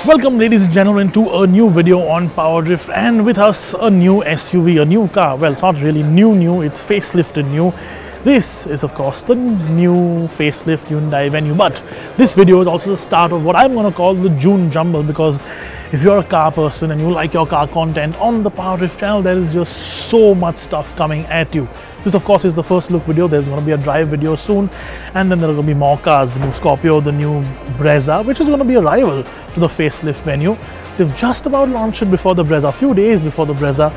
Welcome ladies and gentlemen to a new video on Power Drift, and with us a new SUV, a new car. Well, it's not really new, it's facelifted new. This is of course the new facelift Hyundai Venue, but this video is also the start of what I'm going to call the June Jumble, because if you're a car person and you like your car content on the Power Drift channel, there is just so much stuff coming at you. This of course is the first look video. There's going to be a drive video soon, and then there are going to be more cars, the new Scorpio, the new Brezza, which is going to be a rival to the facelift Venue. They've just about launched it before the Brezza, a few days before the Brezza.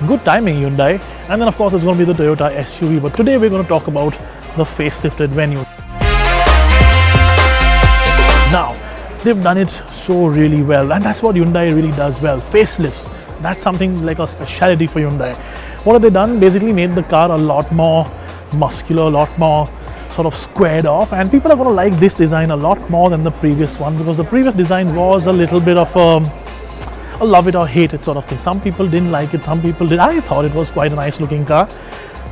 Good timing, Hyundai. And then of course it's going to be the Toyota SUV, but today we're going to talk about the facelifted Venue. Now, they've done it so really well, and that's what Hyundai really does well. Facelifts, that's something like a specialty for Hyundai. What have they done? Basically made the car a lot more muscular, a lot more sort of squared off, and people are going to like this design a lot more than the previous one, because the previous design was a little bit of a love it or hate it sort of thing. Some people didn't like it, some people did. I thought it was quite a nice looking car.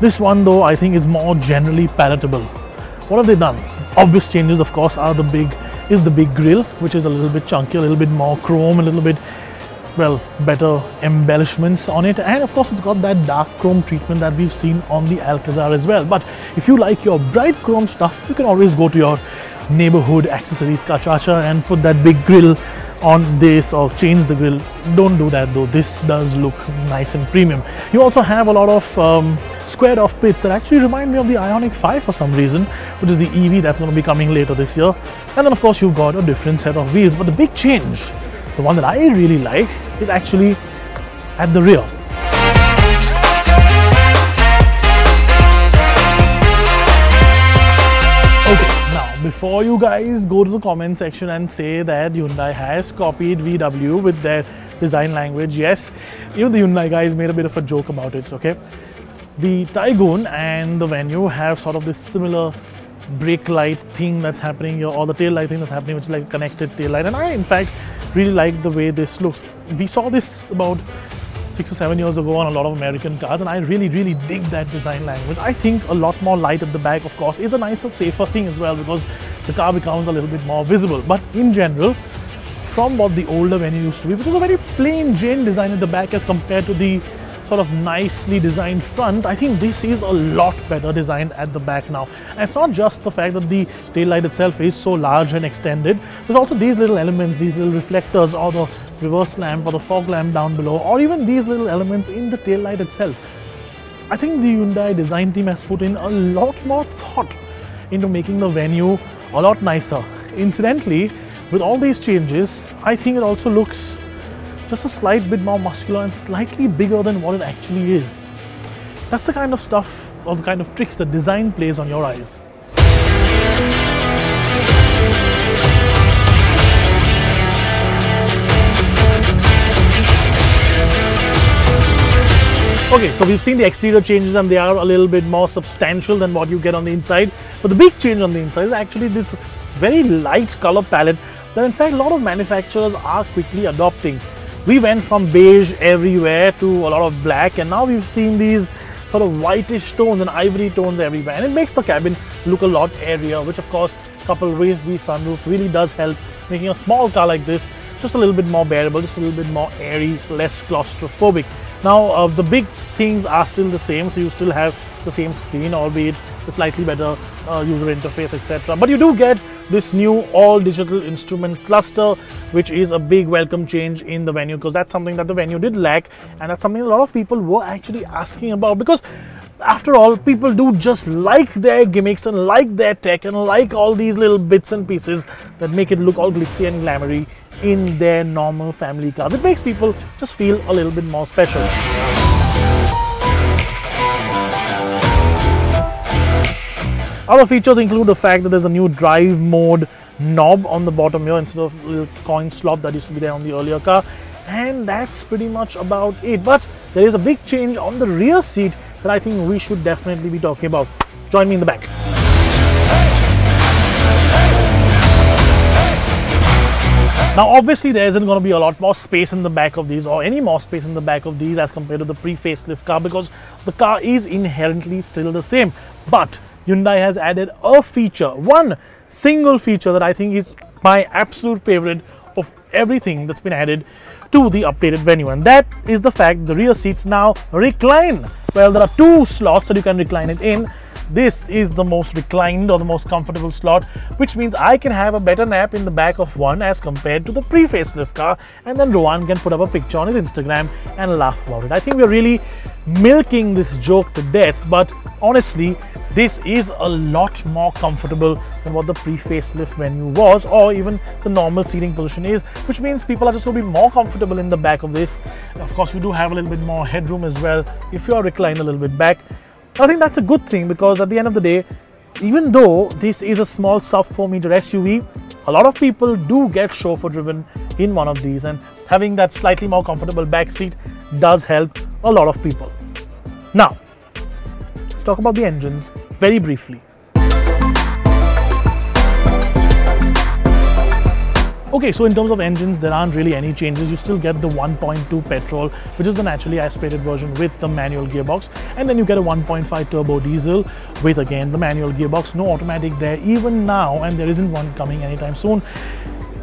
This one though, I think is more generally palatable. What have they done? Obvious changes of course are the big grille, which is a little bit chunky, a little bit more chrome, a little bit, well, better embellishments on it, and of course it's got that dark chrome treatment that we've seen on the Alcazar as well. But if you like your bright chrome stuff, you can always go to your neighborhood accessories Kachacha and put that big grille on this, or change the grille. Don't do that though, this does look nice and premium. You also have a lot of squared off bits that actually remind me of the Ioniq 5 for some reason, which is the EV that's going to be coming later this year. And then of course you've got a different set of wheels, but the big change, the one that I really like, is actually at the rear. Okay, now before you guys go to the comment section and say that Hyundai has copied VW with their design language, yes, even the Hyundai guys made a bit of a joke about it, okay? The Taygun and the Venue have sort of this similar brake light thing that's happening here, or the tail light thing that's happening, which is like a connected tail light, and I in fact really like the way this looks. We saw this about 6 or 7 years ago on a lot of American cars, and I really dig that design language. I think a lot more light at the back of course is a nicer, safer thing as well, because the car becomes a little bit more visible. But in general, from what the older Venue used to be, which was a very plain Jane design at the back as compared to the sort of nicely designed front, I think this is a lot better designed at the back now. And it's not just the fact that the tail light itself is so large and extended, there's also these little elements, these little reflectors, or the reverse lamp or the fog lamp down below, or even these little elements in the tail light itself. I think the Hyundai design team has put in a lot more thought into making the Venue a lot nicer. Incidentally, with all these changes, I think it also looks just a slight bit more muscular and slightly bigger than what it actually is. That's the kind of stuff, or the kind of tricks that design plays on your eyes. Okay, so we've seen the exterior changes and they are a little bit more substantial than what you get on the inside. But the big change on the inside is actually this very light color palette that in fact a lot of manufacturers are quickly adopting. We went from beige everywhere to a lot of black, and now we've seen these sort of whitish tones and ivory tones everywhere, and it makes the cabin look a lot airier, which of course coupled with the sunroof really does help making a small car like this just a little bit more bearable, just a little bit more airy, less claustrophobic. Now the big things are still the same, so you still have the same screen, albeit a slightly better user interface, etc. But you do get this new all digital instrument cluster, which is a big welcome change in the Venue, because that's something that the Venue did lack, and that's something a lot of people were actually asking about, because after all, people do just like their gimmicks and like their tech and like all these little bits and pieces that make it look all glitzy and glamoury in their normal family cars. It makes people just feel a little bit more special. Other features include the fact that there's a new drive mode knob on the bottom here instead of a little coin slot that used to be there on the earlier car, and that's pretty much about it. But there is a big change on the rear seat that I think we should definitely be talking about. Join me in the back. Now obviously there isn't going to be a lot more space in the back of these, or any more space in the back of these as compared to the pre-facelift car, because the car is inherently still the same. But Hyundai has added a feature, one single feature that I think is my absolute favorite of everything that's been added to the updated Venue, and that is the fact the rear seats now recline. Well, there are two slots that you can recline it in. This is the most reclined or the most comfortable slot, which means I can have a better nap in the back of one as compared to the pre-facelift car, and then Rohan can put up a picture on his Instagram and laugh about it. I think we're really milking this joke to death, but honestly, this is a lot more comfortable than what the pre-facelift Venue was, or even the normal seating position is, which means people are just going to be more comfortable in the back of this. Of course, we do have a little bit more headroom as well if you are reclined a little bit back. I think that's a good thing, because at the end of the day, even though this is a small sub 4 meter SUV, a lot of people do get chauffeur driven in one of these, and having that slightly more comfortable back seat does help a lot of people. Now, let's talk about the engines very briefly. Okay, so in terms of engines, there aren't really any changes. You still get the 1.2 petrol, which is the naturally aspirated version with the manual gearbox, and then you get a 1.5 turbo diesel with again the manual gearbox. No automatic there even now, and there isn't one coming anytime soon.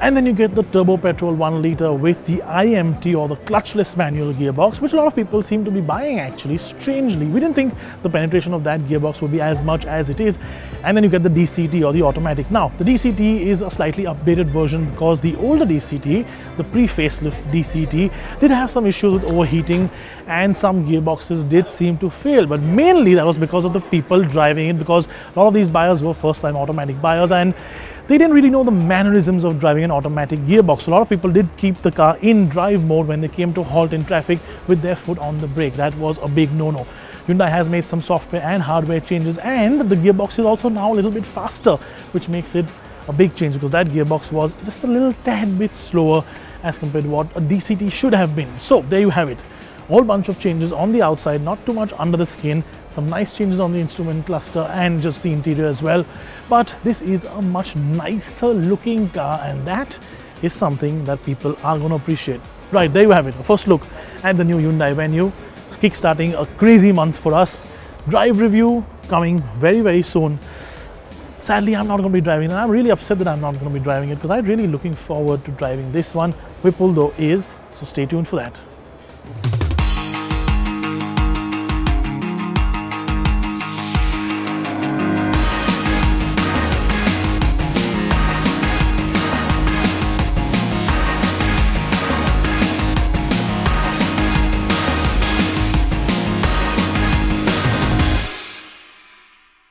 And then you get the turbo petrol 1 liter with the IMT, or the clutchless manual gearbox, which a lot of people seem to be buying actually, strangely. We didn't think the penetration of that gearbox would be as much as it is. And then you get the DCT, or the automatic. Now, the DCT is a slightly updated version, because the older DCT, the pre-facelift DCT, did have some issues with overheating, and some gearboxes did seem to fail. But mainly that was because of the people driving it, because a lot of these buyers were first-time automatic buyers, and they didn't really know the mannerisms of driving an automatic gearbox. So a lot of people did keep the car in drive mode when they came to halt in traffic with their foot on the brake. That was a big no-no. Hyundai has made some software and hardware changes, and the gearbox is also now a little bit faster, which makes it a big change, because that gearbox was just a little tad bit slower as compared to what a DCT should have been. So there you have it. A whole bunch of changes on the outside, not too much under the skin. Some nice changes on the instrument cluster and just the interior as well. But this is a much nicer looking car, and that is something that people are going to appreciate. Right, there you have it. A first look at the new Hyundai Venue. It's kickstarting a crazy month for us. Drive review coming very, very soon. Sadly, I'm not going to be driving, and I'm really upset that I'm not going to be driving it, because I'm really looking forward to driving this one. Vipul though is, so stay tuned for that.